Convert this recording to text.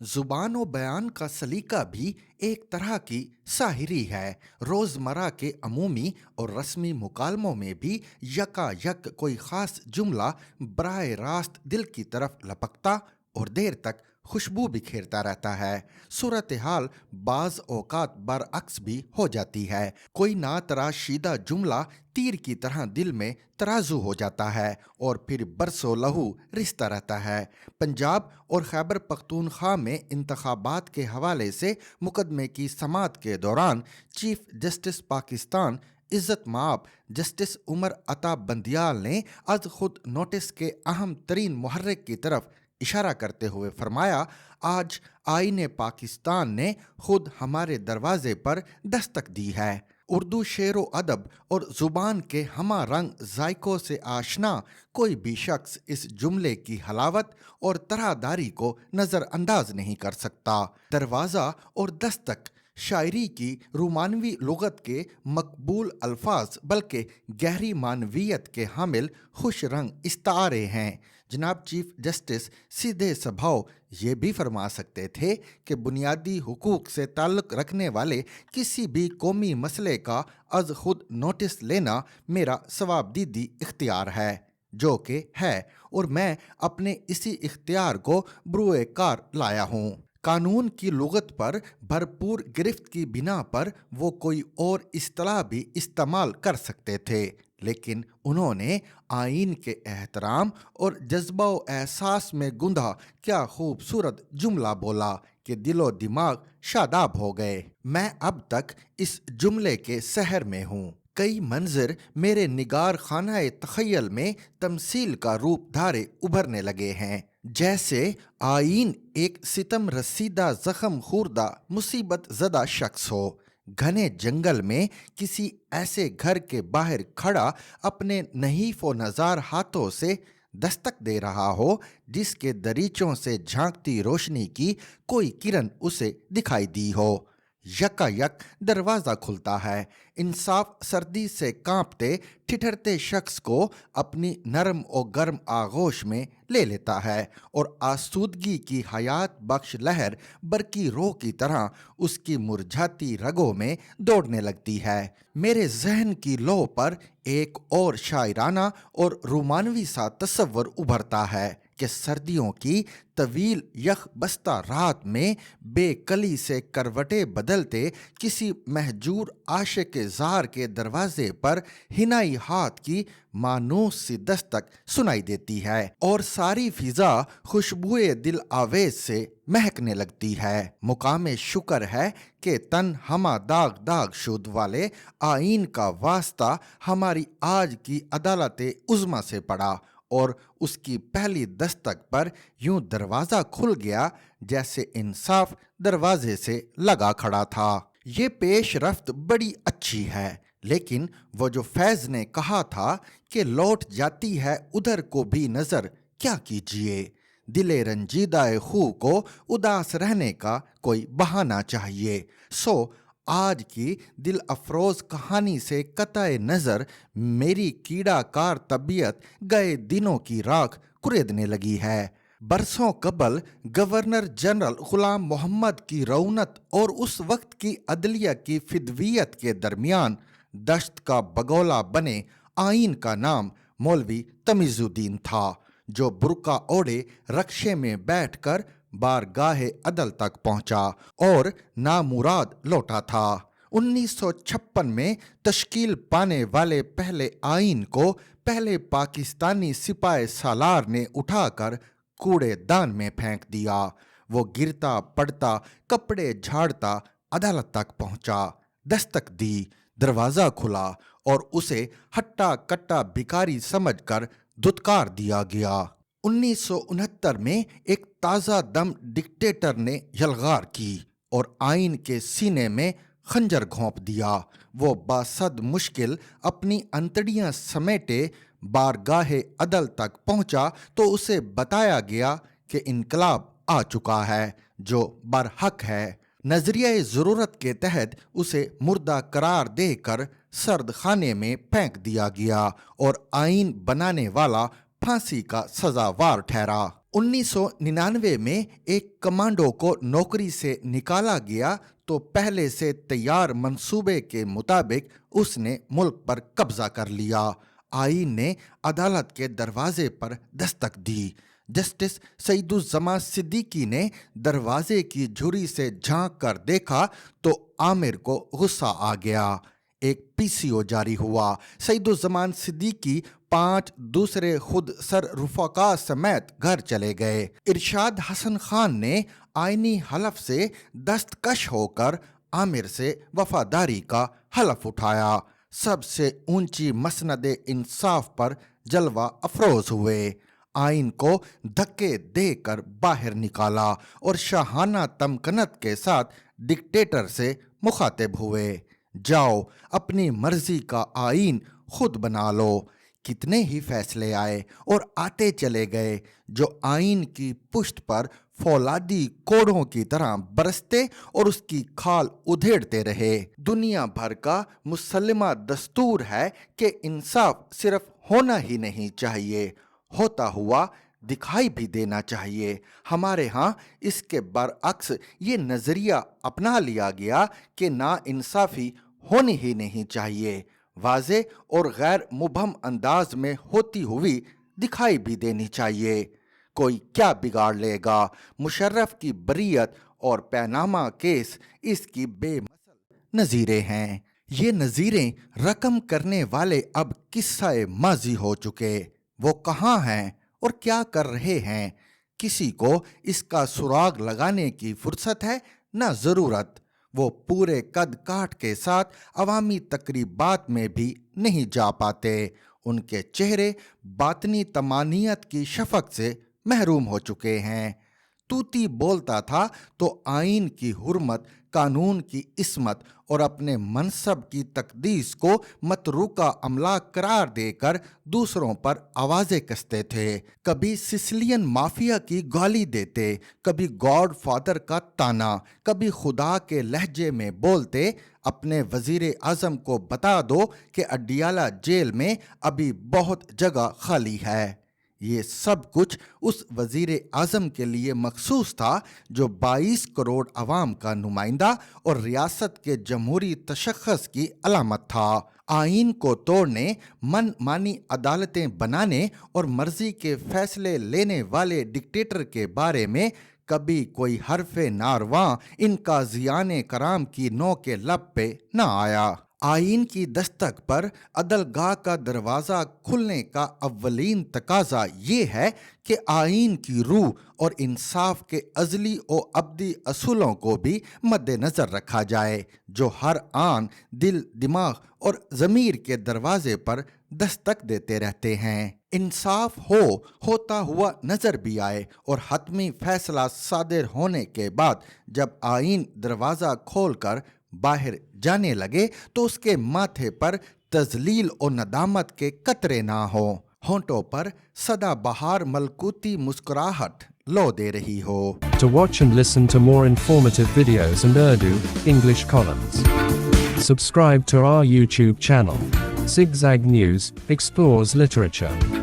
जुबान व बयान का सलीका भी एक तरह की शायरी है। रोज़मर्रा के अमूमी और रस्मी मुकालमों में भी यकायक कोई ख़ास जुमला बराह रास्त दिल की तरफ लपकता और देर तक खुशबू बिखेरता रहता है। सूरत हाल बाज़ औक़ात बरअक्स भी हो जाती है। कोई ना तराशीदा जुमला तीर की तरह दिल में तराजू हो जाता है और फिर बरसों लहू रिश्ता रहता है। पंजाब और खैबर पख्तूनख्वा में इंतखाबात के हवाले से मुकदमे की समाअत के दौरान चीफ जस्टिस पाकिस्तान इज़्ज़त माब जस्टिस उमर अता बंदियाल ने आज खुद नोटिस के अहम तरीन मुहर्रिक की तरफ इशारा करते हुए फरमाया, आज आईने पाकिस्तान ने खुद हमारे दरवाजे पर दस्तक दी है। उर्दू शेर व अदब और ज़ुबान के हमा रंग जायकों से आशना कोई भी शख्स इस जुमले की हलावत और तरादारी को नज़रअंदाज नहीं कर सकता। दरवाज़ा और दस्तक शायरी की रोमानवी लुगत के मकबूल अल्फाज बल्कि गहरी मानवियत के हामिल खुश रंग इस्तारे हैं। जनाब चीफ जस्टिस सीधे स्वभाव ये भी फरमा सकते थे कि बुनियादी हुकूक से ताल्लुक़ रखने वाले किसी भी कौमी मसले का अज खुद नोटिस लेना मेरा सवाबदीदी इख्तियार है, जो कि है, और मैं अपने इसी इख्तियार को ब्रुए कार लाया हूँ। कानून की लुगत पर भरपूर गिरफ्त की बिना पर वो कोई और इस्तिलाह भी इस्तेमाल कर सकते थे, लेकिन उन्होंने आइन के एहतराम और जज्बा व एहसास में गुंधा क्या खूबसूरत जुमला बोला कि दिलो दिमाग शादाब हो गए। मैं अब तक इस जुमले के सहर में हूँ। कई मंजर मेरे निगार खाना तखय्युल में तमसील का रूप धारे उभरने लगे हैं। जैसे आइन एक सितम रसीदा जख्म खुर्दा मुसीबत ज़दा शख्स हो, घने जंगल में किसी ऐसे घर के बाहर खड़ा अपने नहीफ व नज़ार हाथों से दस्तक दे रहा हो जिसके दरीचों से झांकती रोशनी की कोई किरण उसे दिखाई दी हो। यकायक दरवाज़ा खुलता है। इंसाफ सर्दी से कांपते ठिठरते शख्स को अपनी नरम और गर्म आगोश में ले लेता है और आसूदगी की हयात बख्श लहर बरकी रो की तरह उसकी मुरझाती रगों में दौड़ने लगती है। मेरे जहन की लो पर एक और शायराना और रोमानवी सा तस्वर उभरता है कि सर्दियों की तवील यख बस्ता रात में बेकली से करवटें बदलते किसी महजूर आशिक ज़ार के दरवाजे पर हिनाई हाथ की मानूस सी दस्तक सुनाई देती है और सारी फिजा खुशबुए दिल आवेज से महकने लगती है। मुकामे शुक्र है कि तन हमा दाग दाग शुद्ध वाले आइन का वास्ता हमारी आज की अदालत उज़्मा से पड़ा और उसकी पहली दस्तक पर यूं दरवाज़ा खुल गया जैसे इंसाफ दरवाजे से लगा खड़ा था। ये पेश रफ्त बड़ी अच्छी है, लेकिन वो जो फैज़ ने कहा था कि लौट जाती है उधर को भी नज़र, क्या कीजिए। दिले रंजीदाए खू को उदास रहने का कोई बहाना चाहिए। सो आज की दिल अफरोज़ कहानी से कतए नज़र मेरी कीड़ाकार तबीयत गए दिनों की राख कुरेदने लगी है। बरसों कबल गवर्नर जनरल गुलाम मोहम्मद की रौनत और उस वक्त की अदलिया की फिदवियत के दरमियान दश्त का बगौला बने आइन का नाम मौलवी तमीज़ुद्दीन था, जो बुर्का ओढ़े रक्शे में बैठकर बारगाहे अदल तक पहुंचा और नामुराद लौटा था। 1956 में तश्कील पाने वाले पहले आइन को पहले पाकिस्तानी सिपाही सालार ने उठाकर कूड़ेदान में फेंक दिया। वो गिरता पड़ता कपड़े झाड़ता अदालत तक पहुंचा, दस्तक दी, दरवाज़ा खुला और उसे हट्टा कट्टा भिखारी समझकर धुतकार दिया गया। 1969 में एक ताज़ा दम डिक्टेटर ने यलगार की और आइन के सीने में खंजर घोंप दिया। वो बासद मुश्किल अपनी अंतड़ियां समेटे बारगाहे अदल तक पहुंचा तो उसे बताया गया कि इनकलाब आ चुका है, जो बरहक है। नजरिया ज़रूरत के तहत उसे मुर्दा करार देकर सर्द खाने में फेंक दिया गया और आइन बनाने वाला फांसी का सजावार ठहरा। 1999 में एक कमांडो को नौकरी से निकाला गया तो पहले से तैयार मंसूबे के मुताबिक उसने मुल्क पर कब्जा कर लिया। आईन ने अदालत के दरवाजे पर दस्तक दी। जस्टिस सईदुज़्ज़मा सिद्दीकी ने दरवाजे की झुर्री से झांक कर देखा तो आमिर को गुस्सा आ गया। एक पीसीओ जारी हुआ। सईदुज़्ज़मान सिद्दीकी 5 दूसरे खुद सर रुफका समेत घर चले गए। इरशाद हसन खान ने आईनी हलफ से दस्तकश होकर आमिर से वफादारी का हलफ उठाया। सबसे ऊंची मसनदे इंसाफ पर जलवा अफरोज हुए। आइन को धक्के देकर बाहर निकाला और शाहाना तमकनत के साथ डिक्टेटर से मुखातिब हुए। जाओ अपनी मर्जी का आइन खुद बना लो। कितने ही फैसले आए और आते चले गए जो आइन की पुश्त पर फौलादी कोड़ों की तरह बरसते और उसकी खाल उधेड़ते रहे। दुनिया भर का मुसल्लिमा दस्तूर है कि इंसाफ सिर्फ होना ही नहीं चाहिए, होता हुआ दिखाई भी देना चाहिए। हमारे यहाँ इसके बरअक्स ये नज़रिया अपना लिया गया कि ना इंसाफी होनी ही नहीं चाहिए, वाज़े और गैर मुबहम अंदाज में होती हुई दिखाई भी देनी चाहिए। कोई क्या बिगाड़ लेगा। मुशर्रफ की बरीयत और पैनामा केस इसकी बेमसल नज़ीरें हैं। ये नज़ीरें रकम करने वाले अब किस्सा माजी हो चुके। वो कहाँ हैं और क्या कर रहे हैं, किसी को इसका सुराग लगाने की फुर्सत है ना ज़रूरत। वो पूरे कद काठ के साथ अवामी तकरीबात में भी नहीं जा पाते। उनके चेहरे बातनी तमानियत की शफक से महरूम हो चुके हैं। तूती बोलता था तो आइन की हुर्मत, कानून की इस्मत और अपने मनसब की तकदीस को मतरूका अमला करार देकर दूसरों पर आवाज़ें कसते थे। कभी सिसिलियन माफिया की गाली देते, कभी गॉड फादर का ताना, कभी खुदा के लहजे में बोलते अपने वजीर आज़म को बता दो कि अडियाला जेल में अभी बहुत जगह खाली है। ये सब कुछ उस वजीर आज़म के लिए मखसूस था जो 22 करोड़ अवाम का नुमाइंदा और रियासत के जमहूरी तशख़्ख़ुस की अलामत था। आइन को तोड़ने, मन मानी अदालतें बनाने और मर्जी के फैसले लेने वाले डिक्टेटर के बारे में कभी कोई हरफे नारवा इनका ज़ियाने कराम की नो के लब पे न आया। आइन की दस्तक पर अदलगाह का दरवाज़ा खुलने का अव्वलीन तकाजा ये है कि आइन की रूह और इंसाफ के अज़ली और अब्दी असूलों को भी मद्देनज़र रखा जाए जो हर आन, दिल, दिमाग और ज़मीर के दरवाजे पर दस्तक देते रहते हैं। इंसाफ होता हुआ नज़र भी आए और हतमी फैसला सादिर होने के बाद जब आइन दरवाज़ा खोलकर बाहर जाने लगे तो उसके माथे पर तजलील और नदामत के कतरे ना हो, होंठों पर सदा बहार मलकूती मुस्कुराहट लो दे रही हो। To watch and listen to more informative videos and Urdu, English columns, subscribe to our YouTube channel. Zigzag News explores literature.